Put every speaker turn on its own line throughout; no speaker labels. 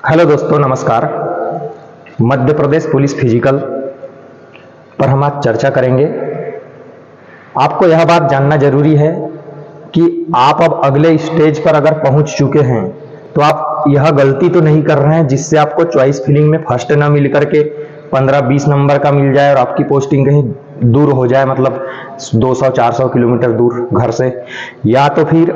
Hello दोस्तों, नमस्कार। Madhya Pradesh police physical पर हम आज चर्चा करेंगे। आपको यह बात जानना जरूरी है कि आप अब अगले स्टेज पर अगर पहुंच चुके हैं तो आप यह गलती तो नहीं कर रहे हैं जिससे आपको चॉइस फिलिंग में फर्स्ट ना मिल करके 15-20 नंबर का मिल जाए और आपकी पोस्टिंग कहीं दूर हो जाए, मतलब 200-400 किलोमीटर दूर घर से, या तो फिर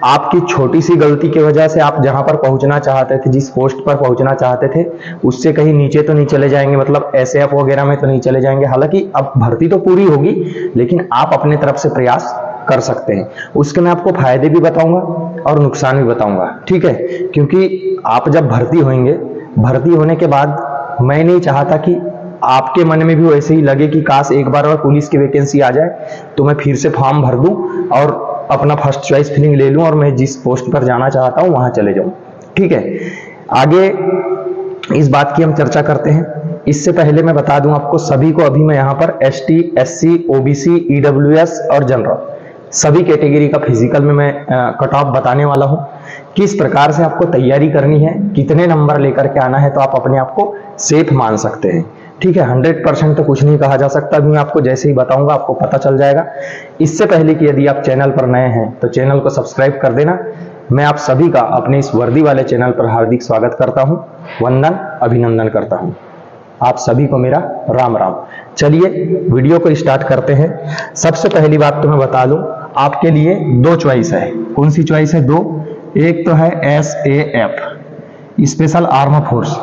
आपकी छोटी सी गलती की वजह से आप जहां पर पहुंचना चाहते थे, जिस पोस्ट पर पहुंचना चाहते थे, उससे कहीं नीचे तो नहीं चले जाएंगे, मतलब एसएएफ वगैरह में तो नहीं चले जाएंगे। हालांकि अब भर्ती तो पूरी होगी, लेकिन आप अपने तरफ से प्रयास कर सकते हैं। उसके मैं आपको फायदे भी बताऊंगा और नुकसान भी बताऊंगा, ठीक है? क्योंकि आप जब भर्ती होंगे, भर्ती होने के बाद मैं नहीं चाहता कि आपके मन में भी वैसे ही लगे कि काश एक बार और पुलिस की वैकेंसी आ जाए तो मैं फिर से फॉर्म भर दूं और अपना फर्स्ट चॉइस फिलिंग ले लूं और मैं जिस पोस्ट पर जाना चाहता हूं वहां चले जाऊं, ठीक है? आगे इस बात की हम चर्चा करते हैं। इससे पहले मैं बता दूं आपको सभी को, अभी मैं यहां पर एसटी, एससी, ओबीसी, ईडब्ल्यूएस और जनरल सभी कैटेगरी का फिजिकल में मैं कट ऑफ बताने वाला हूं। किस प्रकार से आपको तैयारी करनी है, कितने नंबर लेकर के आना है, तो आप अपने आप को सेफ मान सकते हैं, ठीक है? 100% तो कुछ नहीं कहा जा सकता, अभी मैं आपको जैसे ही बताऊंगा आपको पता चल जाएगा। इससे पहले कि यदि आप चैनल पर नए हैं तो चैनल को सब्सक्राइब कर देना। मैं आप सभी का अपने इस वर्दी वाले चैनल पर हार्दिक स्वागत करता हूं, वंदन, अभिनंदन करता हूं। आप सभी को मेरा राम राम। चलिए वीडियो को स्टार्ट करते हैं। सबसे पहली बात तो मैं बता दूं, आपके लिए दो चॉइस है। कौन सी चॉइस है? दो। एक तो है एसएएफ, स्पेशल आर्म फोर्स,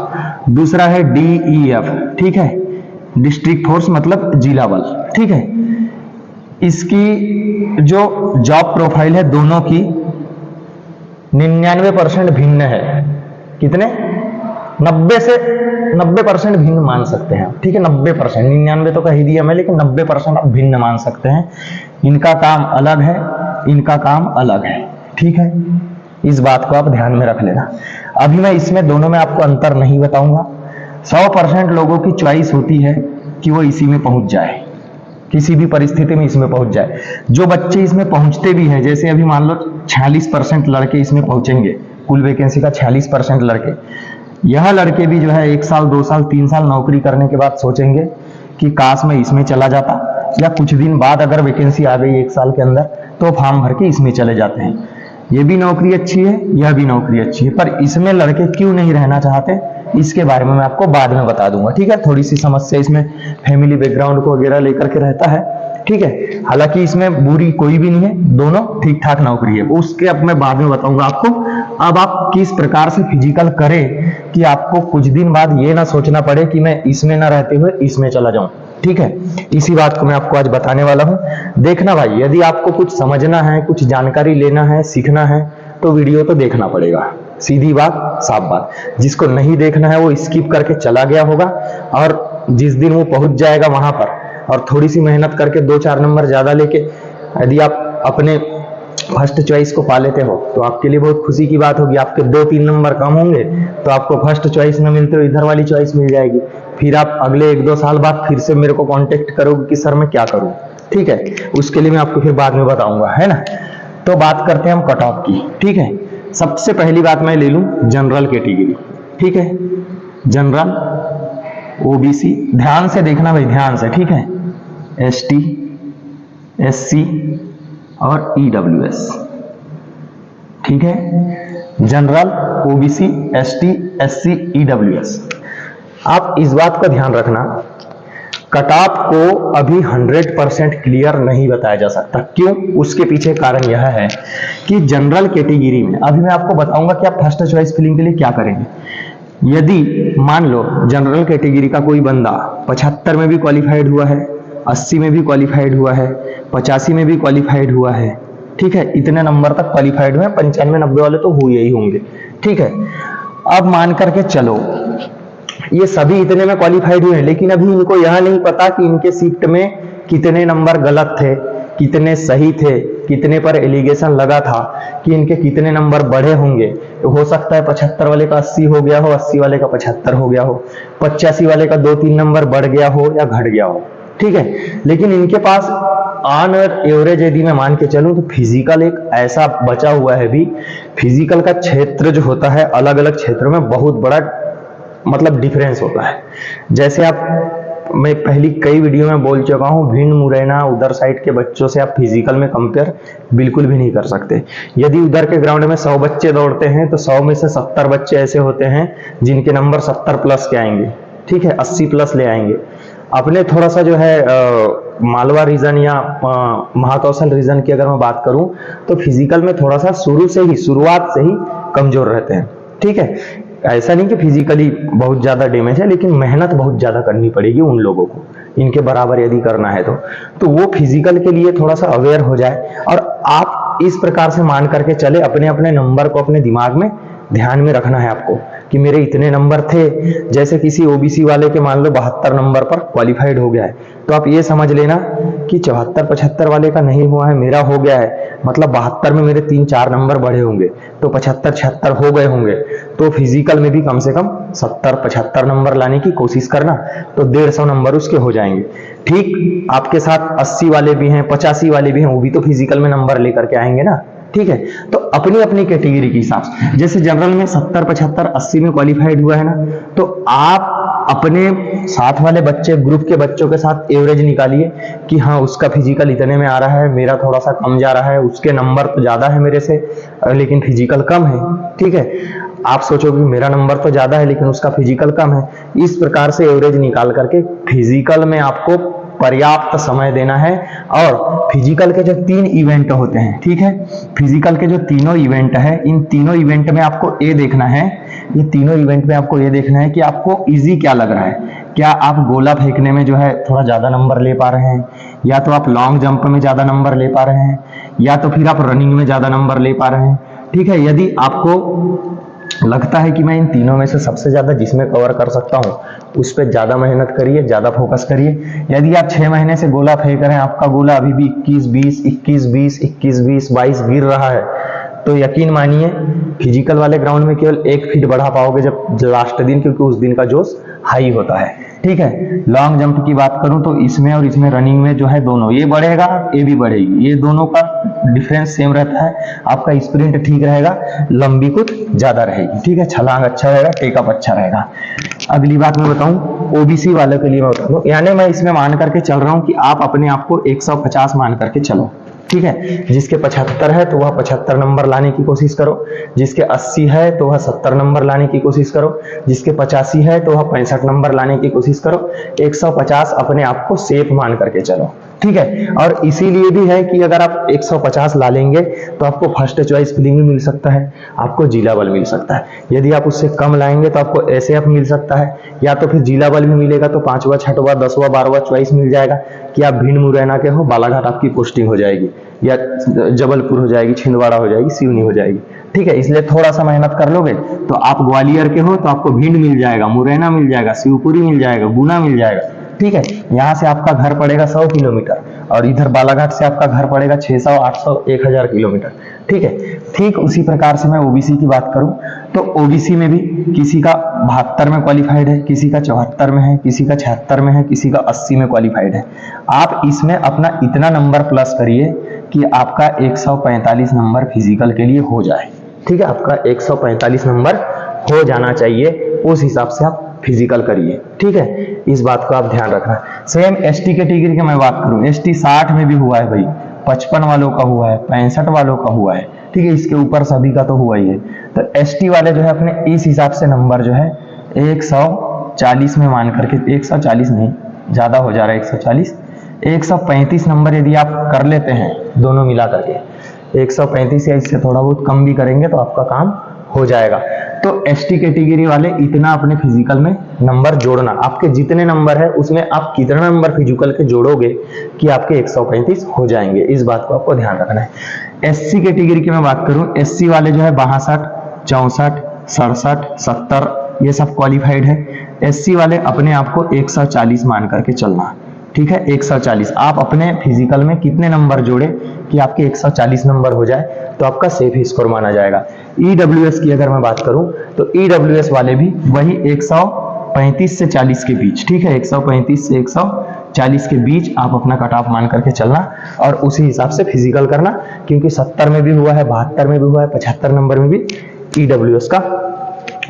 दूसरा है डीईएफ, ठीक है? डिस्ट्रिक्ट फोर्स मतलब जिला बल, ठीक है? इसकी जो जॉब प्रोफाइल है दोनों की 99% भिन्न है। कितने? 90% भिन्न मान सकते हैं, ठीक है? 90%, 99 तो कह ही दिया मैं, लेकिन 90% आप भिन्न मान सकते हैं। इनका काम अलग है, इनका काम अलग है, ठीक है? इस बात को आप ध्यान में रख लेना। अभी मैं इसमें दोनों में आपको अंतर नहीं बताऊंगा। 100% लोगों की चॉइस होती है कि वो इसी में पहुंच जाए, किसी भी परिस्थिति में इसमें पहुंच जाए। जो बच्चे इसमें पहुंचते भी हैं, जैसे अभी मान लो 46% लड़के इसमें पहुंचेंगे, कुल वैकेंसी का 46% लड़के, यह लड़के भी जो है 1 साल, 2 साल, 3 साल नौकरी करने के बाद सोचेंगे कि काश मैं इसमें चला जाता, या कुछ दिन बाद अगर वैकेंसी आ गई 1 साल के अंदर तो फॉर्म भर के इसमें चले जाते हैं। ये भी नौकरी अच्छी है, यह भी नौकरी अच्छी है, पर इसमें लड़के क्यों नहीं रहना चाहते इसके बारे में मैं आपको बाद में बता दूंगा, ठीक है? थोड़ी सी समस्या इसमें फैमिली बैकग्राउंड को वगैरह लेकर के रहता है, ठीक है? हालांकि इसमें बुरी कोई भी नहीं है, दोनों ठीक ठाक नौकरी है, उसके अब मैं बाद में बताऊंगा आपको। अब आप किस प्रकार से फिजिकल करें कि आपको कुछ दिन बाद ये ना सोचना पड़े कि मैं इसमें ना रहते हुए इसमें चला जाऊं, ठीक है? इसी बात को मैं आपको आज बताने वाला हूं। देखना भाई, यदि आपको कुछ समझना है, कुछ जानकारी लेना है, सीखना है, तो वीडियो तो देखना पड़ेगा। सीधी बात, साफ बात। जिसको नहीं देखना है वो स्किप करके चला गया होगा, और जिस दिन वो पहुंच जाएगा वहां पर और थोड़ी सी मेहनत करके 2-4 नंबर ज्यादा लेके यदि आप अपने फर्स्ट चॉइस को पा लेते हो तो आपके लिए बहुत खुशी की बात होगी। आपके 2-3 नंबर कम होंगे तो आपको फर्स्ट चॉइस में मिलते हुए इधर वाली चॉइस मिल जाएगी। फिर आप अगले 1-2 साल बाद फिर से मेरे को कांटेक्ट करोगे कि सर मैं क्या करूं, ठीक है? उसके लिए मैं आपको फिर बाद में बताऊंगा, है ना? तो बात करते हैं हम कट ऑफ की, ठीक है? सबसे पहली बात मैं ले लूं जनरल कैटेगरी, ठीक है? जनरल, ओबीसी, ध्यान से देखना भाई, ध्यान से, ठीक है? एसटी, एससी और ईडब्ल्यूएस, ठीक है? General, OBC, ST, SC, EWS. आप इस बात का ध्यान रखना, कट ऑफ को अभी 100% क्लियर नहीं बताया जा सकता। क्यों? उसके पीछे कारण यह है कि जनरल कैटेगरी में अभी मैं आपको बताऊंगा कि आप फर्स्ट चॉइस फिलिंग के लिए क्या करेंगे। यदि मान लो जनरल कैटेगरी का कोई बंदा 75 में भी क्वालिफाइड हुआ है, 80 में भी क्वालिफाइड हुआ है, 85 में भी क्वालिफाइड हुआ है, ठीक है? इतने नंबर तक क्वालिफाइड हुए, 95-90 वाले तो हुए ही होंगे, ठीक है? अब मान करके चलो ये सभी इतने में क्वालिफाइड हुए हैं, लेकिन अभी इनको यह नहीं पता कि इनके शिफ्ट में कितने नंबर गलत थे, कितने सही थे, कितने पर एलिगेशन लगा था, कि इनके कितने नंबर बढ़े होंगे। तो हो सकता है 75 वाले का 80 हो गया हो, 80 वाले का 75 हो गया हो, 85 वाले का 2-3 नंबर बढ़ गया हो या घट गया हो, ठीक है? लेकिन इनके पास ऑन एवरेज यदि मैं मान के चलूं तो फिजिकल एक ऐसा बचा हुआ है भी, फिजिकल का क्षेत्र जो होता है अलग अलग क्षेत्रों में बहुत बड़ा मतलब डिफरेंस होता है। जैसे आप, मैं पहली कई वीडियो में बोल चुका हूं, भिंड मुरैना उधर साइड के बच्चों से आप फिजिकल में कंपेयर बिल्कुल भी नहीं कर सकते। यदि उधर के ग्राउंड में 100 बच्चे दौड़ते हैं तो 100 में से 70 बच्चे ऐसे होते हैं जिनके नंबर 70 प्लस के आएंगे, ठीक है, 80 प्लस ले आएंगे। अपने थोड़ा सा जो है मालवा रीजन या महाकौशल रीजन की अगर मैं बात करूं तो फिजिकल में थोड़ा सा शुरुआत से ही कमजोर रहते हैं, ठीक है। ऐसा नहीं कि फिजिकली बहुत ज्यादा डैमेज है, लेकिन मेहनत बहुत ज्यादा करनी पड़ेगी उन लोगों को, इनके बराबर यदि करना है तो वो फिजिकल के लिए थोड़ा सा अवेयर हो जाए। और आप इस प्रकार से मान करके चले, अपने अपने नंबर को अपने दिमाग में ध्यान में रखना है आपको कि मेरे इतने नंबर थे। जैसे किसी ओबीसी वाले के मान लो 72 नंबर पर क्वालिफाइड हो गया है, तो आप ये समझ लेना कि 74-75 वाले का नहीं हुआ है, मेरा हो गया है, मतलब 72 में मेरे 3-4 नंबर बढ़े होंगे तो 75-76 हो गए होंगे। तो फिजिकल में भी कम से कम 70-75 नंबर लाने की कोशिश करना, तो 150 नंबर उसके हो जाएंगे। ठीक आपके साथ 80 वाले भी हैं, 85 वाले भी हैं, वो भी तो फिजिकल में नंबर लेकर के आएंगे ना, ठीक है। तो अपनी अपनी कैटेगरी के हिसाब से, जैसे जनरल में 70, 75, 80 में क्वालिफाइड हुआ है ना, तो आप अपने साथ वाले बच्चे, ग्रुप के बच्चों के साथ एवरेज निकालिए कि हाँ उसका फिजिकल इतने में आ रहा है, मेरा थोड़ा सा कम जा रहा है, उसके नंबर तो ज्यादा है मेरे से लेकिन फिजिकल कम है, ठीक है। आप सोचोगे मेरा नंबर तो ज्यादा है लेकिन उसका फिजिकल कम है। इस प्रकार से एवरेज निकाल करके फिजिकल में आपको पर्याप्त समय देना है। और फिजिकल के जो 3 इवेंट होते हैं, ठीक है, फिजिकल के जो तीनों इवेंट है, इन तीनों इवेंट में आपको ये देखना है, ये तीनों इवेंट में आपको ये देखना है कि आपको इजी क्या लग रहा है। क्या आप गोला फेंकने में जो है थोड़ा ज्यादा नंबर ले पा रहे हैं, या तो आप लॉन्ग जंप में ज्यादा नंबर ले पा रहे हैं, या तो फिर आप रनिंग में ज्यादा नंबर ले पा रहे हैं, ठीक है। यदि आपको लगता है कि मैं इन तीनों में से सबसे ज्यादा जिसमें कवर कर सकता हूं उस पर ज्यादा मेहनत करिए, ज्यादा फोकस करिए। यदि आप 6 महीने से गोला फेंक रहे हैं, आपका गोला अभी भी 21-20, 21-20, 21-20, 22 गिर रहा है, तो यकीन मानिए फिजिकल वाले ग्राउंड में केवल 1 फीट बढ़ा पाओगे जब लास्ट दिन, क्योंकि उस दिन का जोश हाई होता है, ठीक है। लॉन्ग जंप की बात करूं तो इसमें और इसमें रनिंग में जो है दोनों, ये बढ़ेगा ये भी बढ़ेगी, ये दोनों का डिफरेंस सेम रहता है। आपका स्प्रिंट ठीक रहेगा, लंबी कुछ ज्यादा रहेगी, ठीक है, छलांग अच्छा रहेगा, टेकअप अच्छा रहेगा। अगली बात मैं बताऊं ओबीसी वालों के लिए मैं बता दूं, यानी मैं इसमें मान करके चल रहा हूं कि आप अपने आप को 150 मान करके चलो, ठीक है। जिसके 75 है तो वह 75 नंबर लाने की कोशिश करो, जिसके 80 है तो वह 70 नंबर लाने की कोशिश करो, जिसके 85 है तो वह 65 नंबर लाने की कोशिश करो। 150 अपने आप को सेफ मान करके चलो, ठीक है। और इसीलिए भी है कि अगर आप 150 ला लेंगे तो आपको फर्स्ट चॉइस फिलिंग मिल सकता है, आपको जिला बल मिल सकता है। यदि आप उससे कम लाएंगे तो आपको एसएफ मिल सकता है, या तो फिर जिला बल भी मिलेगा तो 5वां, 6वां, 10वां, 12वां चॉइस मिल जाएगा कि आप भिंड मुरैना के हो, बालाघाट आपकी पोस्टिंग हो जाएगी, या जबलपुर हो जाएगी, छिंदवाड़ा हो जाएगी, सिवनी हो जाएगी, ठीक है। इसलिए थोड़ा सा मेहनत कर लोगे तो आप ग्वालियर के हो तो आपको भिंड मिल जाएगा, मुरैना मिल जाएगा, शिवपुरी मिल जाएगा, गुना मिल जाएगा, ठीक है। यहाँ से आपका घर पड़ेगा 100 किलोमीटर और इधर बालाघाट से आपका घर पड़ेगा 600, 800, 1000 किलोमीटर, ठीक है। ठीक उसी प्रकार से मैं ओबीसी की बात करूं तो ओबीसी में भी किसी का 72 में क्वालिफाइड है, किसी का 74 में है, किसी का 76 में है, किसी का 80 में क्वालिफाइड है। आप इसमें अपना इतना नंबर प्लस करिए कि आपका 145 नंबर फिजिकल के लिए हो जाए, ठीक है। आपका 145 नंबर हो जाना चाहिए, उस हिसाब से आप फिजिकल करिए, ठीक है। इस बात को आप ध्यान रखना। सेम एसटी कैटेगरी की मैं बात करूं, एसटी 60 में भी हुआ है भाई, 55 वालों का हुआ है, 65 वालों का हुआ है, ठीक है। इसके ऊपर सभी का तो हुआ ही है। तो एसटी वाले जो है अपने इस हिसाब से नंबर जो है 140 में मान करके, 140 नहीं, ज्यादा हो जा रहा है, 140, 135 नंबर यदि आप कर लेते हैं दोनों मिला करके, 135 या इससे थोड़ा बहुत कम भी करेंगे तो आपका काम हो जाएगा। तो एसटी कैटेगरी वाले इतना अपने फिजिकल में नंबर जोड़ना, आपके जितने नंबर है उसमें आप कितना नंबर फिजिकल के जोड़ोगे कि आपके 135 हो जाएंगे, इस बात को आपको ध्यान रखना है। एससी कैटेगरी की मैं बात करूं, एससी वाले जो है 62, 64, 67, 70 ये सब क्वालिफाइड है। एससी वाले अपने आप को 140 मान करके चलना, ठीक है। 140 आप अपने फिजिकल में कितने नंबर जोड़े कि आपके 140 नंबर हो जाए तो आपका सेफ स्कोर माना जाएगा। ईडब्ल्यूएस की अगर मैं बात करूं तो ईडब्ल्यूएस वाले भी वही 135 से 40 के बीच, ठीक है, 135 से 140 40 के बीच आप अपना कट ऑफ मान करके चलना और उसी हिसाब से फिजिकल करना, क्योंकि 70 में भी हुआ है, 72 में भी हुआ है, 75 नंबर में भी EWS का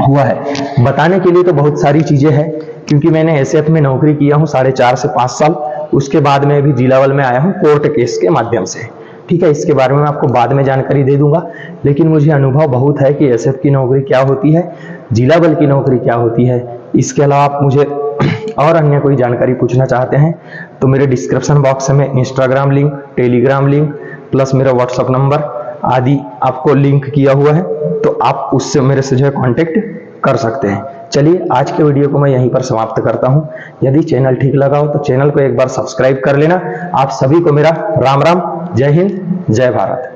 हुआ है। बताने के लिए तो बहुत सारी चीजें हैं, क्योंकि मैंने SF में नौकरी किया हूँ 4.5 से 5 साल, उसके बाद में अभी जिला बल में आया हूँ कोर्ट केस के माध्यम से। ठीक है, इसके बारे में मैं आपको बाद में जानकारी दे दूंगा, लेकिन मुझे अनुभव बहुत है कि SF की नौकरी क्या होती है, जिला बल की नौकरी क्या होती है। इसके अलावा आप मुझे और अन्य कोई जानकारी पूछना चाहते हैं तो मेरे डिस्क्रिप्शन बॉक्स में Instagram link, Telegram link plus मेरा व्हाट्सअप नंबर आदि आपको लिंक किया हुआ है, तो आप उससे मेरे से जो है कॉन्टेक्ट कर सकते हैं। चलिए आज के वीडियो को मैं यहीं पर समाप्त करता हूं। यदि चैनल ठीक लगा हो तो चैनल को एक बार सब्सक्राइब कर लेना। आप सभी को मेरा राम राम, जय हिंद, जय भारत।